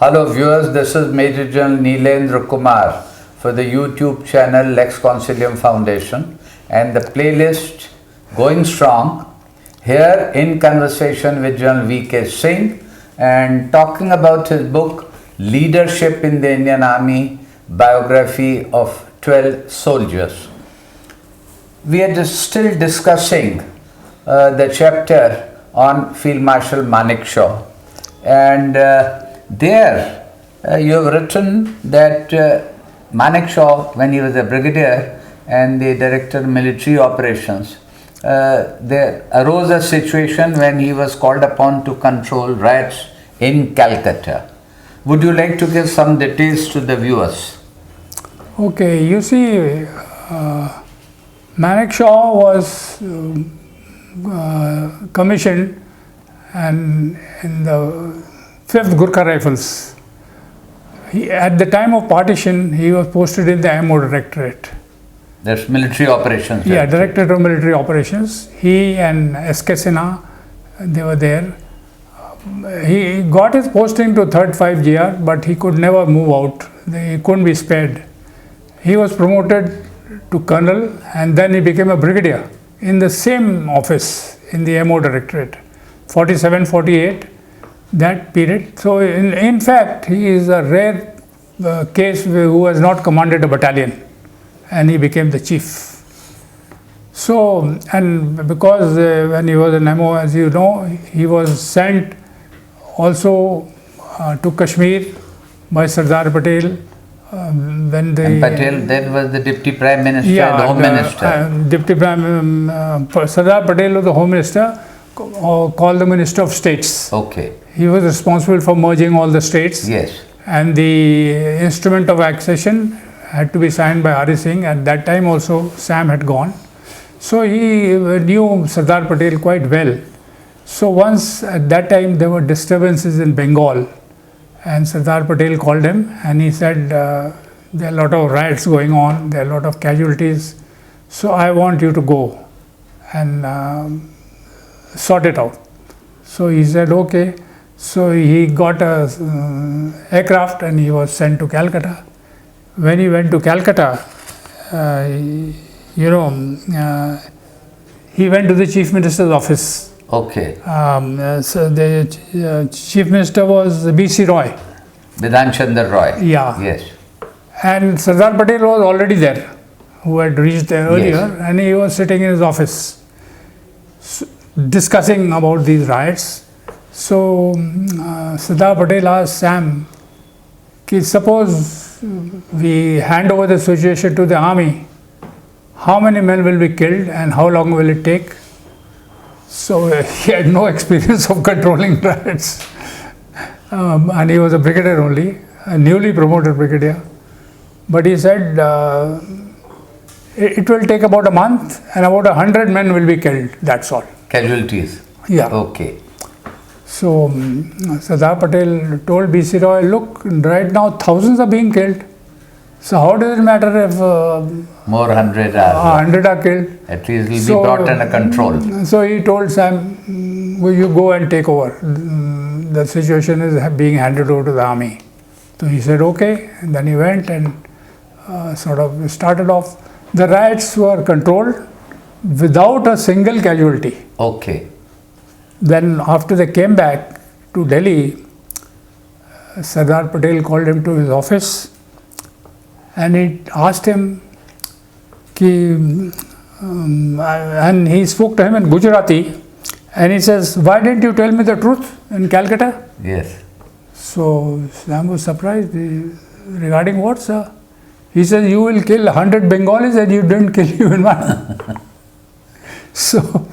Hello viewers, this is Major General Neelendra Kumar for the YouTube channel Lex Consilium Foundation and the playlist Going Strong, here in conversation with General VK Singh and talking about his book Leadership in the Indian Army, Biography of 12 Soldiers. We are just still discussing the chapter on Field Marshal Manekshaw, and there you have written that Manekshaw, when he was a brigadier and the director of military operations, there arose a situation when he was called upon to control riots in Calcutta. Would you like to give some details to the viewers? Okay, you see, Manekshaw was commissioned and in the 5th Gurkha Rifles. At the time of partition, he was posted in the MO Directorate. That's military operations. Yeah, Directorate of Military Operations. He and S.K. Sinha, they were there. He got his posting to 3rd 5 GR, but he could never move out. He couldn't be spared. He was promoted to colonel and then he became a brigadier in the same office in the MO Directorate, 47-48, that period. So in fact, he is a rare case who has not commanded a battalion and he became the chief. So, and because when he was in MO, as you know, he was sent also to Kashmir by Sardar Patel. And Patel then was the Deputy Prime Minister and Home Minister. Deputy Prime Sardar Patel was the Home Minister, called the Minister of States. Okay. He was responsible for merging all the states. Yes. And the instrument of accession had to be signed by Hari Singh. At that time also Sam had gone. So he knew Sardar Patel quite well. So once at that time there were disturbances in Bengal. And Sardar Patel called him and he said, there are a lot of riots going on, there are a lot of casualties, so I want you to go and sort it out. So he said, okay. So he got a aircraft and he was sent to Calcutta. When he went to Calcutta, he went to the Chief Minister's office. Okay. So the Chief Minister was B.C. Roy. Bidhan Chandra Roy. Yeah. Yes. And Sardar Patel was already there, who had reached there earlier, Yes. and he was sitting in his office discussing about these riots. So Sardar Patel asked Sam, suppose we hand over the situation to the army, how many men will be killed and how long will it take? So he had no experience of controlling riots, and he was a brigadier only, a newly promoted brigadier. But he said it will take about a month and about 100 men will be killed, that's all. Casualties? Yeah. Okay. So Sardar Patel told B.C. Roy, look, right now thousands are being killed. So how does it matter if more 100 are 100 are killed? At least it will be brought under control. So he told Sam, will you go and take over? The situation is being handed over to the army. So he said, okay. And then he went and sort of started off. The riots were controlled without a single casualty. Okay. Then after they came back to Delhi, Sardar Patel called him to his office and he asked him, and he spoke to him in Gujarati, and he says, why didn't you tell me the truth in Calcutta? Yes. So Sam was surprised. Regarding what, sir? He says, you will kill 100 Bengalis and you didn't kill even one. So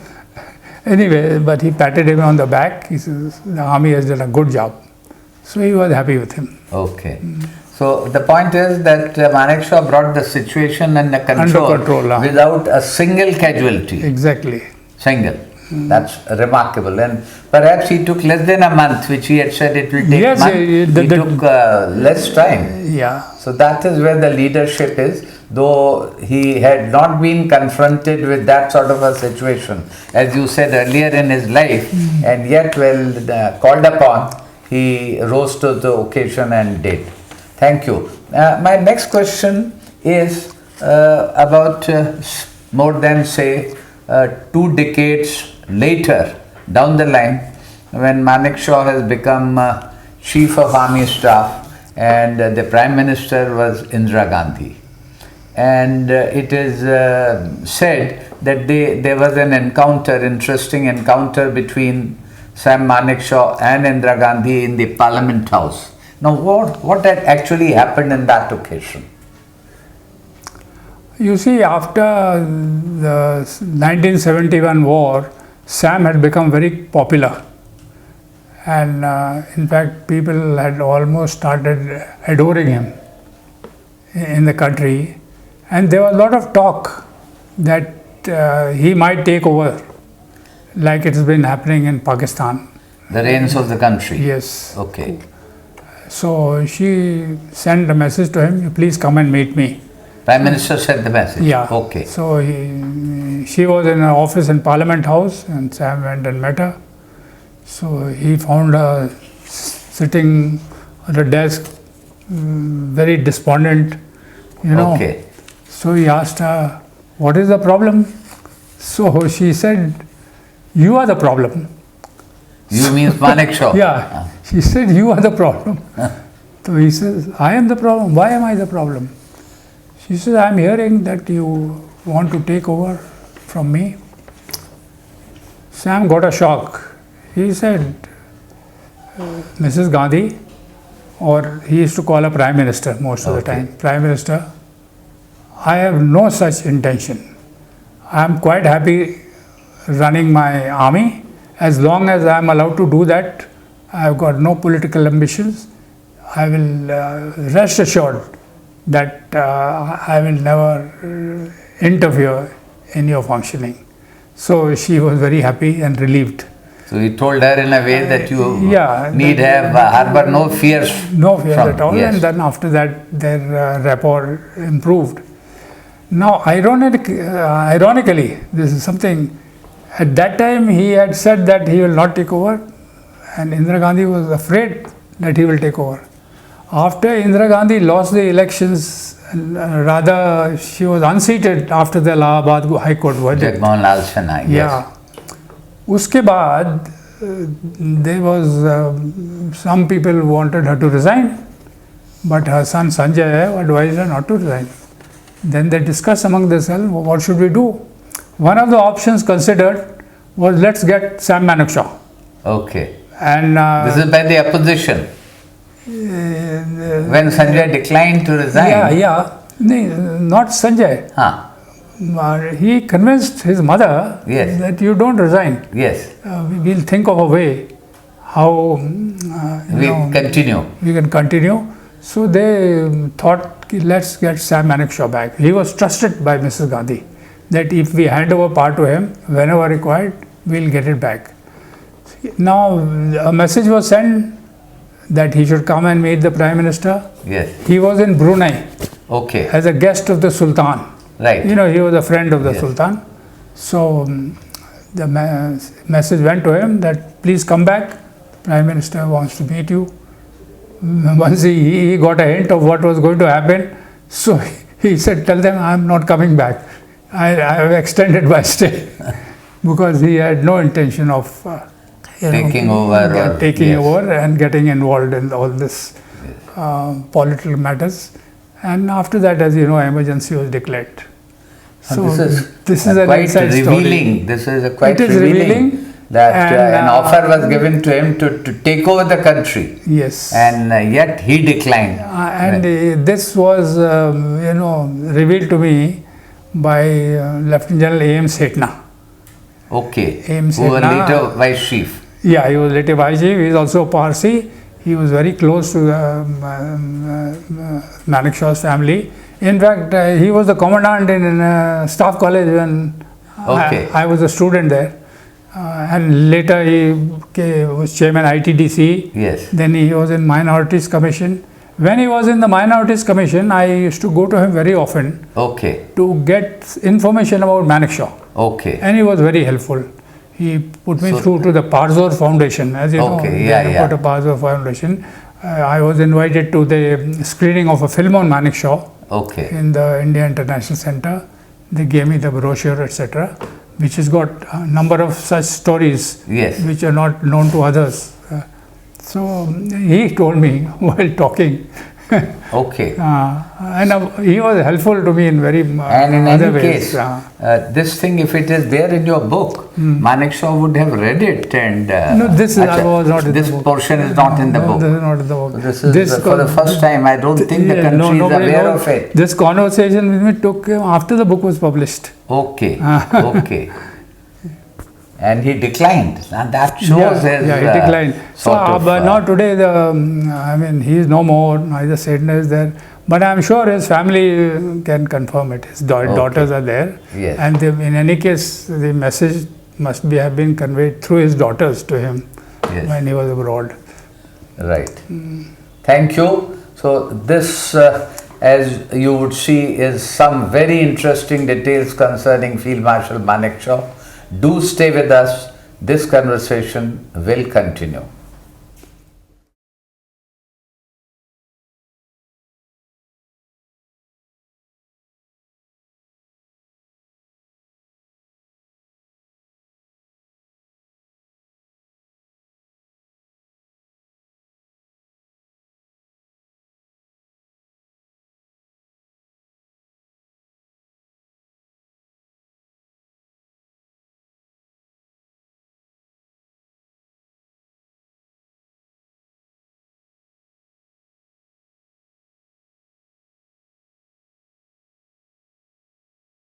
anyway, but he patted him on the back. He says, the army has done a good job. So he was happy with him. Okay. So the point is that Manekshaw brought the situation under control without a single casualty. Exactly. Single. That's remarkable. And perhaps he took less than a month, which he had said it will take Yes, month. He took less time. Yeah. So that is where the leadership is. Though he had not been confronted with that sort of a situation, as you said earlier in his life, and yet, called upon, he rose to the occasion and did. Thank you. My next question is about more than say 2 decades later down the line, when Manekshaw has become Chief of Army Staff and the Prime Minister was Indira Gandhi. And it is said that there was an interesting encounter between Sam Manekshaw and Indira Gandhi in the Parliament House. Now, what had actually happened in that occasion? You see, after the 1971 war, Sam had become very popular. And in fact, people had almost started adoring him in the country. And there was a lot of talk that he might take over, like it's been happening in Pakistan. The reins of the country? Yes. Okay. So she sent a message to him, please come and meet me. Prime Minister sent the message? Yeah. Okay. So she was in her office in Parliament House and Sam went and met her. So he found her sitting at her desk, very despondent, Okay. So he asked her, what is the problem? So she said, you are the problem. You means Manekshaw? Yeah. She said, you are the problem. So he says, I am the problem. Why am I the problem? She says, I am hearing that you want to take over from me. Sam got a shock. He said, Mrs. Gandhi, or he used to call her Prime Minister most of the time. Prime Minister, I have no such intention. I am quite happy running my army. As long as I am allowed to do that, I have got no political ambitions. I will rest assured that I will never interfere in your functioning. So she was very happy and relieved. So he told her in a way that you need have harbor no fears. No fears from, at all. yes. And then after that, their rapport improved. Now, ironically, this is something. At that time, he had said that he will not take over, and Indira Gandhi was afraid that he will take over. After Indira Gandhi lost the elections, rather she was unseated after the Allahabad High Court verdict. Jagmohan Lal Sinha, yes. Yeah. Uske baad, there was some people wanted her to resign, but her son Sanjay advised her not to resign. Then they discussed among themselves, what should we do? One of the options considered was, let's get Sam Manekshaw. Okay. And this is by the opposition. When Sanjay declined to resign. No, not Sanjay. He convinced his mother that you don't resign. Yes. We'll think of a way how we can continue. So they thought, let's get Sam Manekshaw back. He was trusted by Mrs. Gandhi that if we hand over power to him, whenever required, we'll get it back. Now, a message was sent that he should come and meet the Prime Minister. Yes. He was in Brunei. Okay. As a guest of the Sultan. Right. He was a friend of the Sultan. So the message went to him that please come back. The Prime Minister wants to meet you. Once he got a hint of what was going to happen, so he said, tell them I'm not coming back. I have extended my stay because he had no intention of taking over and getting involved in all this political matters. And after that, as you know, emergency was declared. So this is quite revealing. This is quite revealing that an offer was given to him to take over the country. Yes. And yet he declined. This was, revealed to me by Lieutenant General A.M. Setna. Okay. A.M. Who was later Vice Chief. Yeah, he was later Vice Chief. He is also a Parsi. He was very close to Manekshaw's family. In fact, he was the commandant in Staff College when I was a student there. And later he was chairman ITDC. Yes. Then he was in Minorities Commission. When he was in the Minorities Commission, I used to go to him very often. Okay. To get information about Manekshaw. Okay. And he was very helpful. he put me through to the Parzor Foundation. As you know, Okay, they got a Parzor Foundation. I was invited to the screening of a film on Manekshaw Okay. in the India International Center. They gave me the brochure, etc., which has got a number of such stories Yes. which are not known to others. So he told me while talking, Okay. and he was helpful to me in very And in other any ways. case, this thing, if it is there in your book, Manekshaw would have read it and... No, this was not in the this book. portion is not in the book. This is not in the book. This is for the first time. I don't think the country is nobody aware knows. of it. This conversation with me took after the book was published. Okay, okay. And he declined. And that shows his... he declined. So, sort of, but now today, he is no more, neither Saidna is there. But I'm sure his family can confirm it. His daughters are there. Yes. And in any case, the message must have been conveyed through his daughters to him when he was abroad. Right. Thank you. So this, as you would see, is some very interesting details concerning Field Marshal Manekshaw. Do stay with us. This conversation will continue.